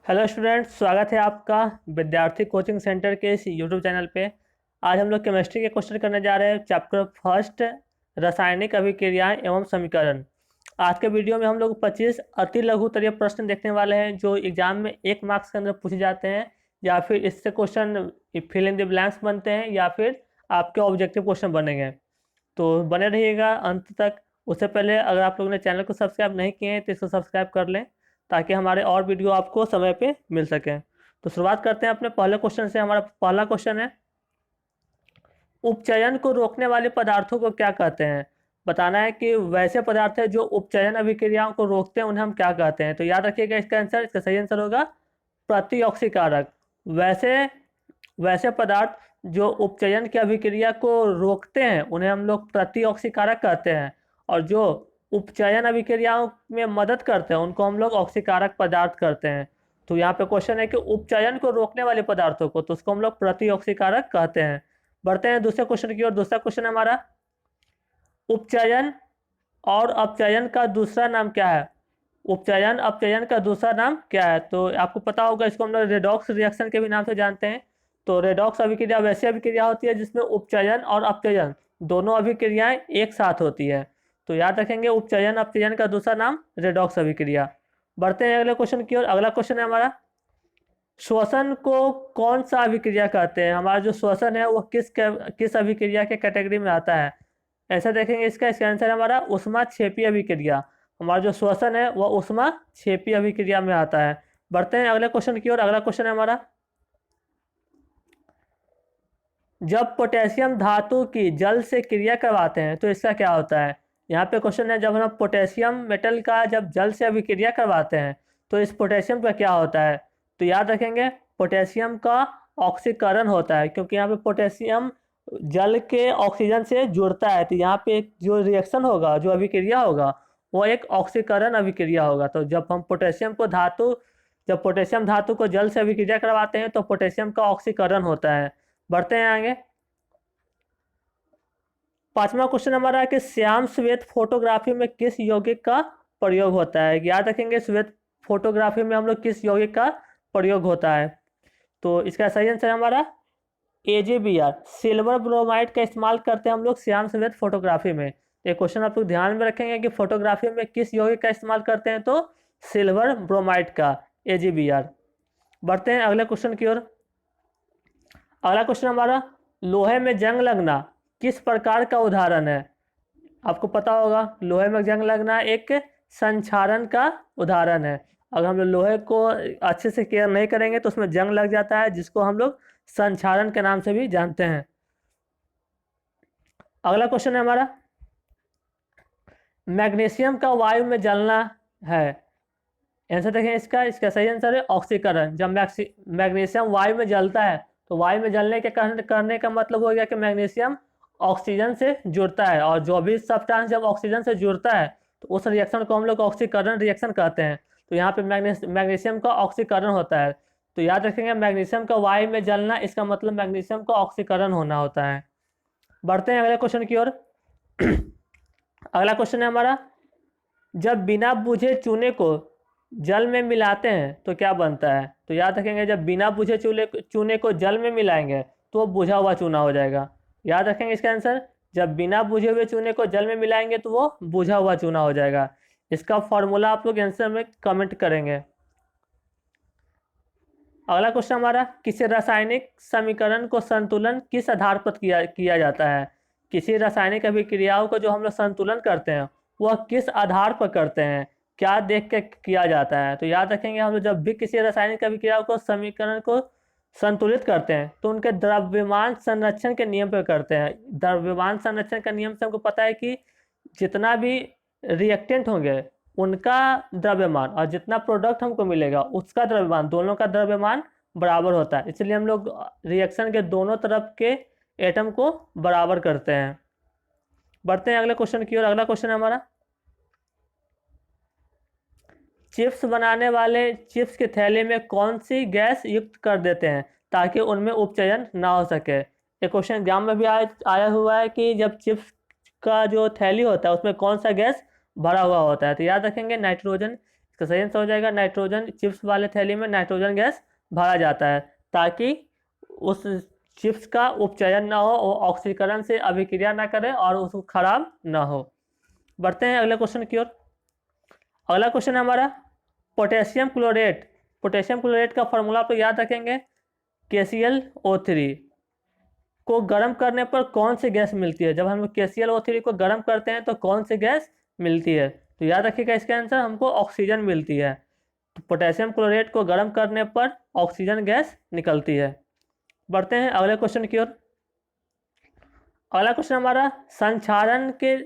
Hello students, स्वागत है आपका विद्यार्थी कोचिंग सेंटर के इस यूट्यूब चैनल पे। आज हम लोग केमिस्ट्री के क्वेश्चन करने जा रहे हैं। चैप्टर फर्स्ट, रासायनिक अभिक्रियाएं एवं समीकरण। आज के वीडियो में हम लोग 25 अति लघुतरीय प्रश्न देखने वाले हैं जो एग्जाम में 1 मार्क्स के अंदर पूछे जाते हैं, या फिर इससे question fill in the blanks बनते हैं, या फिर आपके ऑब्जेक्टिव क्वेश्चन बनेंगे। तो बने रहिएगा अंत तक। उससे पहले अगर आप लोगों ने चैनल को सब्सक्राइब नहीं किए हैं तो इसको सब्सक्राइब कर लें, ताकि हमारे और वीडियो आपको समय पे मिल सके। तो शुरुआत करते हैं अपने पहले क्वेश्चन से। हमारा पहला क्वेश्चन है, उपचयन को रोकने वाले पदार्थों को क्या कहते हैं। बताना है कि वैसे पदार्थ है जो उपचयन अभिक्रियाओं को रोकते हैं, उन्हें हम क्या कहते हैं। तो याद रखिएगा इसका सही आंसर होगा प्रतिऑक्सीकारक। वैसे वैसे पदार्थ जो उपचयन की अभिक्रिया को रोकते हैं उन्हें हम लोग प्रतिऑक्सीकारक कहते हैं, और जो उपचयन अभिक्रियाओं में मदद करते हैं उनको हम लोग ऑक्सीकारक पदार्थ कहते हैं। तो यहाँ पे क्वेश्चन है कि उपचयन को रोकने वाले पदार्थों को, तो उसको हम लोग प्रतिऑक्सीकारक कहते हैं। बढ़ते हैं दूसरे क्वेश्चन की ओर। दूसरा क्वेश्चन है हमारा, उपचयन और अपचयन का दूसरा नाम क्या है। उपचयन अपचयन का दूसरा नाम क्या है। तो आपको पता होगा, इसको हम लोग रेडॉक्स रिएक्शन के भी नाम से जानते हैं। तो रेडॉक्स अभिक्रिया वैसी अभिक्रिया होती है जिसमें उपचयन और अपचयन दोनों अभिक्रियाएं एक साथ होती है। तो याद रखेंगे, उपचयन अपचयन का दूसरा नाम रेडॉक्स अभिक्रिया। बढ़ते हैं अगले क्वेश्चन की ओर। अगला क्वेश्चन है हमारा, श्वसन को कौन सा अभिक्रिया कहते हैं। हमारा जो श्वसन है वो किस अभिक्रिया के कैटेगरी में आता है। ऐसा देखेंगे, इसका आंसर है हमारा उष्मा क्षेपी अभिक्रिया। हमारा जो श्वसन है वह उष्मा क्षेपी अभिक्रिया में आता है। बढ़ते हैं अगले क्वेश्चन की ओर। अगला क्वेश्चन है हमारा, जब पोटेशियम धातु की जल से क्रिया करवाते हैं तो इसका क्या होता है। यहाँ पे क्वेश्चन है, जब हम पोटेशियम मेटल का जब जल से अभिक्रिया करवाते हैं तो इस पोटेशियम का क्या होता है। तो याद रखेंगे, पोटेशियम का ऑक्सीकरण होता है, क्योंकि यहाँ पे पोटेशियम जल के ऑक्सीजन से जुड़ता है। तो यहाँ पे एक जो रिएक्शन होगा, जो अभिक्रिया होगा, वो एक ऑक्सीकरण अभिक्रिया होगा। तो जब पोटेशियम धातु को जल से अभिक्रिया करवाते हैं तो पोटेशियम का ऑक्सीकरण होता है। बढ़ते हैं आगे। पांचवा क्वेश्चन हमारा है कि श्याम श्वेत फोटोग्राफी में किस यौगिक का प्रयोग होता है। याद रखेंगे, श्वेत फोटोग्राफी में हम लोग किस यौगिक का प्रयोग होता है। तो इसका सही आंसर हमारा AgBr, सिल्वर ब्रोमाइड का इस्तेमाल करते हैं हम लोग श्याम श्वेत फोटोग्राफी में। ये क्वेश्चन आप लोग ध्यान में रखेंगे कि फोटोग्राफी में किस यौगिक का इस्तेमाल करते हैं, तो सिल्वर ब्रोमाइड का, AgBr। बढ़ते हैं अगले क्वेश्चन की ओर। अगला क्वेश्चन हमारा, लोहे में जंग लगना किस प्रकार का उदाहरण है। आपको पता होगा, लोहे में जंग लगना एक संक्षारण का उदाहरण है। अगर हम लोग लोहे को अच्छे से केयर नहीं करेंगे तो उसमें जंग लग जाता है, जिसको हम लोग संक्षारण के नाम से भी जानते हैं। अगला क्वेश्चन है हमारा, मैग्नीशियम का वायु में जलना है। आंसर देखें, इसका सही आंसर है ऑक्सीकरण। जब मैग्नीशियम वायु में जलता है तो वायु में जलने के करने का मतलब हो गया कि मैग्नीशियम ऑक्सीजन से जुड़ता है, और जो भी सब्सटेंस जब ऑक्सीजन से जुड़ता है तो उस रिएक्शन को हम लोग ऑक्सीकरण रिएक्शन कहते हैं। तो यहाँ पे मैग्नीशियम का ऑक्सीकरण होता है। तो याद रखेंगे, मैग्नीशियम का वायु में जलना, इसका मतलब मैग्नीशियम का ऑक्सीकरण होना होता है। बढ़ते हैं अगले क्वेश्चन की ओर। अगला क्वेश्चन है हमारा, जब बिना बुझे चूने को जल में मिलाते हैं तो क्या बनता है। तो याद रखेंगे, जब बिना बुझे चूने को जल में मिलाएंगे तो वो बुझा हुआ चूना हो जाएगा। याद रखेंगे इसका आंसर, जब बिना बुझे हुए चूने को जल में मिलाएंगे तो वो बुझा हुआ चूना हो जाएगा। इसका फॉर्मूला आप लोग आंसर में कमेंट करेंगे। अगला क्वेश्चन हमारा, किसी रासायनिक समीकरण को संतुलन किस आधार पर किया जाता है। किसी रासायनिक अभिक्रियाओं को जो हम लोग संतुलन करते हैं वह किस आधार पर करते हैं, क्या देख के किया जाता है। तो याद रखेंगे, हम लोग जब भी किसी रासायनिक अभिक्रियाओं को समीकरण को संतुलित करते हैं तो उनके द्रव्यमान संरक्षण के नियम पर करते हैं। द्रव्यमान संरक्षण का नियम से हमको पता है कि जितना भी रिएक्टेंट होंगे उनका द्रव्यमान और जितना प्रोडक्ट हमको मिलेगा उसका द्रव्यमान, दोनों का द्रव्यमान बराबर होता है। इसलिए हम लोग रिएक्शन के दोनों तरफ के एटम को बराबर करते हैं। बढ़ते हैं अगले क्वेश्चन की ओर। अगला क्वेश्चन है हमारा, चिप्स बनाने वाले चिप्स के थैले में कौन सी गैस युक्त कर देते हैं ताकि उनमें उपचयन ना हो सके। ये क्वेश्चन एग्जाम में भी आया हुआ है कि जब चिप्स का जो थैली होता है उसमें कौन सा गैस भरा हुआ होता है। तो याद रखेंगे, नाइट्रोजन इसका सही आंसर हो जाएगा नाइट्रोजन। चिप्स वाले थैली में नाइट्रोजन गैस भरा जाता है ताकि उस चिप्स का उपचयन ना हो, वो ऑक्सीकरण से अभिक्रिया ना करे और उसको खराब ना हो। बढ़ते हैं अगले क्वेश्चन की ओर। अगला क्वेश्चन है हमारा पोटेशियम क्लोरेट। पोटेशियम क्लोरेट का फॉर्मूला आप लोग याद रखेंगे, KClO3 को गर्म करने पर कौन सी गैस मिलती है। जब हम लोग KClO3 को गर्म करते हैं तो कौन सी गैस मिलती है, तो याद रखिएगा इसका आंसर हमको ऑक्सीजन मिलती है। तो पोटेशियम क्लोरेट को गर्म करने पर ऑक्सीजन गैस निकलती है। बढ़ते हैं अगले क्वेश्चन की ओर। अगला क्वेश्चन हमारा संक्षारण के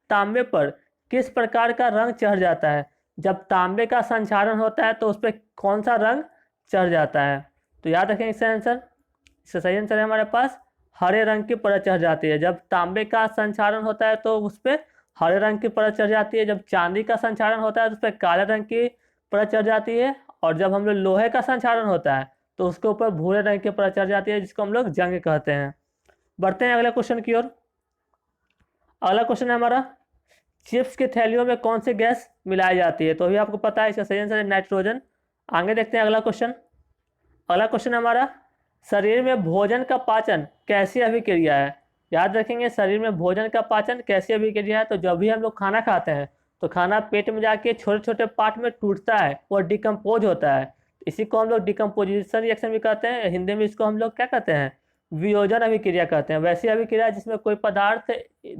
तांबे पर किस प्रकार का रंग चढ़ जाता है। जब तांबे का संक्षारण होता है तो उस पर कौन सा रंग चढ़ जाता है, तो याद रखें इसका आंसर। इसका सही आंसर है हमारे पास हरे रंग की परत चढ़ जाती है। जब तांबे का संक्षारण होता है तो उस पर हरे रंग की परत चढ़ जाती है। जब चांदी का संक्षारण होता है तो उस पर काले रंग की परत चढ़ जाती है। और जब हम लोग लोहे का संक्षारण होता है तो उसके ऊपर भूरे रंग की परत चढ़ जाती है, जिसको हम लोग जंग कहते हैं। बढ़ते हैं अगले क्वेश्चन की ओर। अगला क्वेश्चन है हमारा चिप्स की थैलियों में कौन सी गैस मिलाई जाती है, तो अभी आपको पता है इसका सही आंसर है नाइट्रोजन। आगे देखते हैं अगला क्वेश्चन। अगला क्वेश्चन है हमारा शरीर में भोजन का पाचन कैसी अभिक्रिया है। याद रखेंगे शरीर में भोजन का पाचन कैसी अभिक्रिया है, तो जब भी हम लोग खाना खाते हैं तो खाना पेट में जाके छोटे छोटे पार्ट में टूटता है और डिकम्पोज होता है। इसी को हम लोग डिकम्पोजिशन रिएक्शन भी कहते हैं। हिंदी में इसको हम लोग क्या कहते हैं, वियोजन अभिक्रिया कहते हैं। वैसी अभिक्रिया जिसमें कोई पदार्थ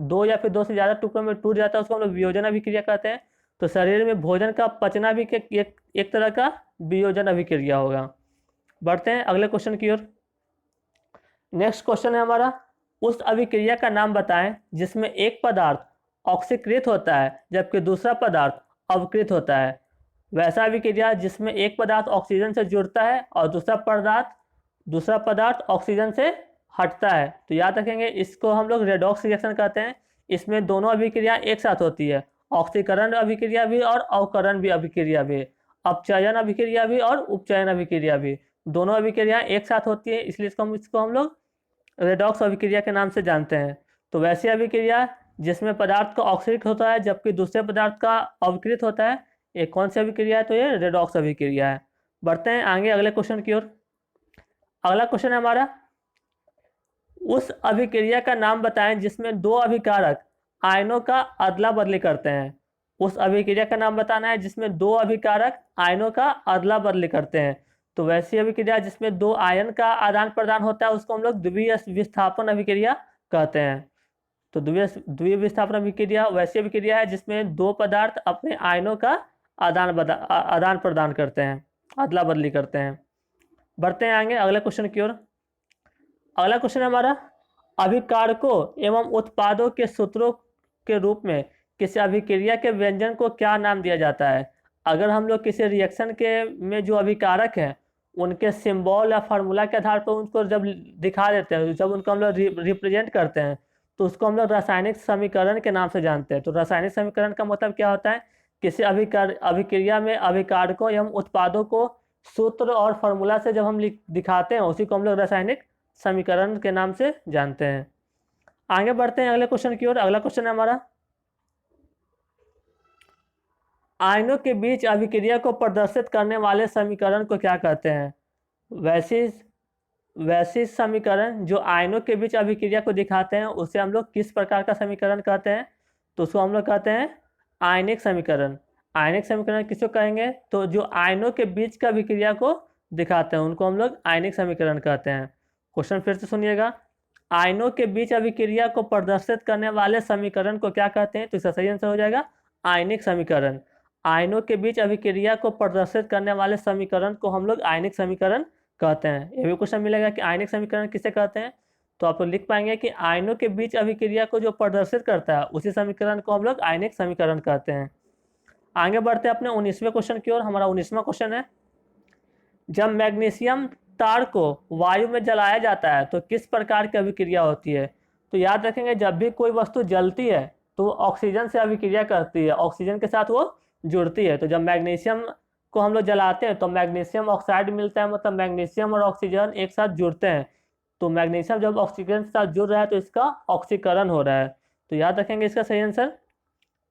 दो या फिर दो से ज़्यादा टुकड़ों में टूट जाता है उसको हम लोग वियोजन अभिक्रिया कहते हैं। तो शरीर में भोजन का पचना भी एक तरह का वियोजन अभिक्रिया होगा। बढ़ते हैं अगले क्वेश्चन की ओर। नेक्स्ट क्वेश्चन है हमारा उस अभिक्रिया का नाम बताएं जिसमें एक पदार्थ ऑक्सीकृत होता है जबकि दूसरा पदार्थ अवकृत होता है। वैसा अभिक्रिया जिसमें एक पदार्थ ऑक्सीजन से जुड़ता है और दूसरा पदार्थ ऑक्सीजन से हटता है, तो याद रखेंगे इसको हम लोग रेडॉक्स रिएक्शन कहते हैं। इसमें दोनों अभिक्रिया एक साथ होती है, ऑक्सीकरण अभिक्रिया भी और अवकरण भी अभिक्रिया भी, अपचयन अभिक्रिया भी और उपचयन अभिक्रिया भी, दोनों अभिक्रिया एक साथ होती है, इसलिए इसको हम लोग रेडॉक्स अभिक्रिया के नाम से जानते हैं। तो वैसी अभिक्रिया जिसमें पदार्थ का ऑक्सीकृत होता है जबकि दूसरे पदार्थ का अवकृत होता है, ये कौन सी अभिक्रिया है, तो ये रेडॉक्स अभिक्रिया है। बढ़ते हैं आगे अगले क्वेश्चन की ओर। अगला क्वेश्चन है हमारा उस अभिक्रिया का नाम बताएं जिसमें दो अभिकारक आयनों का अदला बदली करते हैं। उस अभिक्रिया का नाम बताना है जिसमें दो अभिकारक आयनों का अदला बदली करते हैं। तो वैसी अभिक्रिया जिसमें दो आयन का आदान प्रदान होता है उसको हम लोग द्वितीय विस्थापन अभिक्रिया कहते हैं। तो द्वितीय विस्थापन अभिक्रिया वैसी अभिक्रिया है जिसमें दो पदार्थ अपने आयनों का आदान प्रदान करते हैं, अदला बदली करते हैं। बढ़ते हैं आगे अगले क्वेश्चन की ओर। अगला क्वेश्चन हमारा अभिकारकों एवं उत्पादों के सूत्रों के रूप में किसी अभिक्रिया के व्यंजन को क्या नाम दिया जाता है। अगर हम लोग किसी रिएक्शन के में जो अभिकारक हैं उनके सिंबल या फार्मूला के आधार पर उनको जब दिखा देते हैं, जब उनको हम लोग रिप्रेजेंट करते हैं तो उसको हम लोग रासायनिक समीकरण के नाम से जानते हैं। तो रासायनिक समीकरण का मतलब क्या होता है, किसी अभिक्रिया में अभिकारकों एवं उत्पादों को सूत्र और फार्मूला से जब हम दिखाते हैं उसी को हम लोग रासायनिक समीकरण के नाम से जानते हैं। आगे बढ़ते हैं अगले क्वेश्चन की ओर। अगला क्वेश्चन है हमारा आयनों के बीच अभिक्रिया को प्रदर्शित करने वाले समीकरण को क्या कहते हैं। वैसे समीकरण जो आयनों के बीच अभिक्रिया को दिखाते हैं उसे हम लोग किस प्रकार का समीकरण कहते हैं, तो उसको हम लोग कहते हैं आयनिक समीकरण। आयनिक समीकरण किसको कहेंगे, तो जो आयनों के बीच का अभिक्रिया को दिखाते हैं उनको हम लोग आयनिक समीकरण कहते हैं। क्वेश्चन फिर से सुनिएगा, आयनों के बीच अभिक्रिया को प्रदर्शित करने वाले समीकरण को क्या कहते हैं, तो इसका सही आंसर हो जाएगा आयनिक समीकरण। आयनों के बीच अभिक्रिया को प्रदर्शित करने वाले समीकरण को हम लोग आयनिक समीकरण कहते हैं। ये भी क्वेश्चन मिलेगा कि आयनिक समीकरण किसे कहते हैं, तो आप लोग लिख पाएंगे कि आयनों के बीच अभिक्रिया को जो प्रदर्शित करता है उसी समीकरण को हम लोग आयनिक समीकरण कहते हैं। आगे बढ़ते हैं अपने 19वें क्वेश्चन की ओर। हमारा 19वां क्वेश्चन है जब मैग्नीशियम तार को वायु में जलाया जाता है तो किस प्रकार की अभिक्रिया होती है। तो याद रखेंगे जब भी कोई वस्तु जलती है तो ऑक्सीजन से अभिक्रिया करती है, ऑक्सीजन के साथ वो जुड़ती है। तो जब मैग्नीशियम को हम लोग जलाते हैं तो मैग्नीशियम ऑक्साइड मिलता है, मतलब मैग्नीशियम और ऑक्सीजन एक साथ जुड़ते हैं। तो मैग्नीशियम जब ऑक्सीजन के साथ जुड़ रहा है तो इसका ऑक्सीकरण हो रहा है। तो याद रखेंगे इसका सही आंसर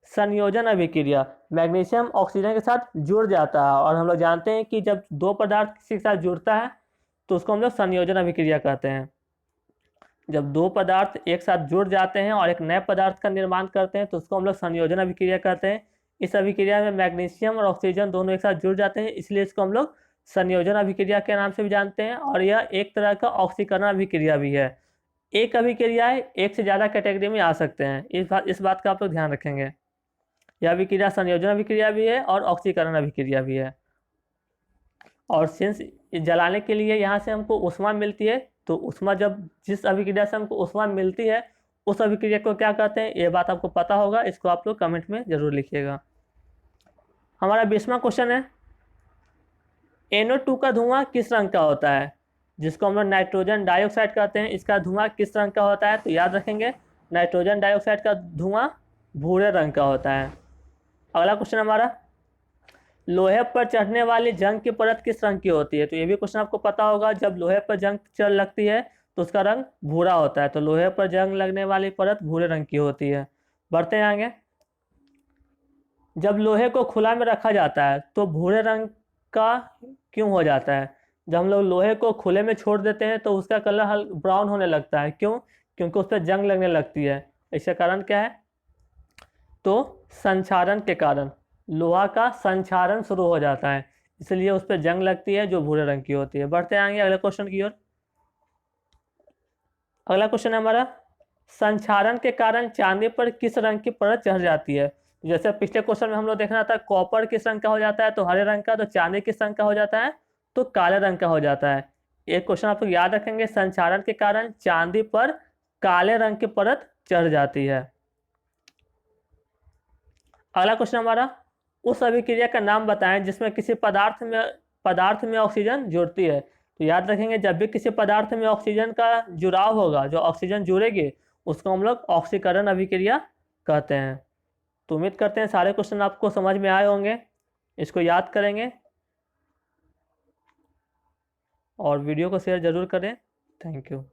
संयोजन अभिक्रिया, मैग्नीशियम ऑक्सीजन के साथ जुड़ जाता है और हम लोग जानते हैं कि जब दो पदार्थ किसी के साथ जुड़ता है तो उसको हम लोग संयोजन अभिक्रिया कहते हैं। जब दो पदार्थ एक साथ जुड़ जाते हैं और एक नए पदार्थ का निर्माण करते हैं तो उसको हम लोग संयोजन अभिक्रिया कहते हैं। इस अभिक्रिया में मैग्नीशियम और ऑक्सीजन दोनों एक साथ जुड़ जाते हैं, इसलिए इसको हम लोग संयोजन अभिक्रिया के नाम से भी जानते हैं। और यह एक तरह का ऑक्सीकरण अभिक्रिया भी है। एक अभिक्रियाएं एक से ज़्यादा कैटेगरी में आ सकते हैं, इस बात का आप लोग ध्यान रखेंगे। यह अभिक्रिया संयोजन अभिक्रिया भी है और ऑक्सीकरण अभिक्रिया भी है। और सिंस जलाने के लिए यहाँ से हमको ऊष्मा मिलती है, तो ऊष्मा जब जिस अभिक्रिया से हमको ऊष्मा मिलती है उस अभिक्रिया को क्या कहते हैं, ये बात आपको पता होगा। इसको आप लोग कमेंट में जरूर लिखिएगा। हमारा 20वां क्वेश्चन है, NO2 का धुआं किस रंग का होता है? जिसको हम लोग नाइट्रोजन डाइऑक्साइड कहते हैं, इसका धुआं किस रंग का होता है? तो याद रखेंगे, नाइट्रोजन डाइऑक्साइड का धुआं भूरे रंग का होता है। अगला क्वेश्चन हमारा, लोहे पर चढ़ने वाली जंग की परत किस रंग की होती है? तो ये भी क्वेश्चन आपको पता होगा। जब लोहे पर जंग चढ़ लगती है तो उसका रंग भूरा होता है, तो लोहे पर जंग लगने वाली परत भूरे रंग की होती है। बढ़ते हैं आगे। जब लोहे को खुला में रखा जाता है तो भूरे रंग का क्यों हो जाता है? जब हम लोग लोहे को खुले में छोड़ देते हैं तो उसका कलर ब्राउन होने लगता है। क्यों? क्योंकि उस पर जंग लगने लगती है। इसका कारण क्या है? तो संक्षारण के कारण लोहा का संक्षारण शुरू हो जाता है, इसलिए उस पर जंग लगती है जो भूरे रंग की होती है। बढ़ते आएंगे अगले क्वेश्चन की ओर। अगला क्वेश्चन है हमारा, संक्षारण के कारण चांदी पर किस रंग की परत चढ़ जाती है? जैसे पिछले क्वेश्चन में हम लोग देखना था कॉपर किस रंग का हो जाता है, तो हरे रंग का। तो चांदी किस रंग का हो जाता है? तो काले रंग का हो जाता है। एक क्वेश्चन आप लोग याद रखेंगे, संक्षारण के कारण चांदी पर काले रंग की परत चढ़ जाती है। अगला क्वेश्चन हमारा, उस अभिक्रिया का नाम बताएं जिसमें किसी पदार्थ में ऑक्सीजन जुड़ती है। तो याद रखेंगे, जब भी किसी पदार्थ में ऑक्सीजन का जुड़ाव होगा, जो ऑक्सीजन जुड़ेगी, उसको हम लोग ऑक्सीकरण अभिक्रिया कहते हैं। तो उम्मीद करते हैं सारे क्वेश्चन आपको समझ में आए होंगे। इसको याद करेंगे और वीडियो को शेयर जरूर करें। Thank you.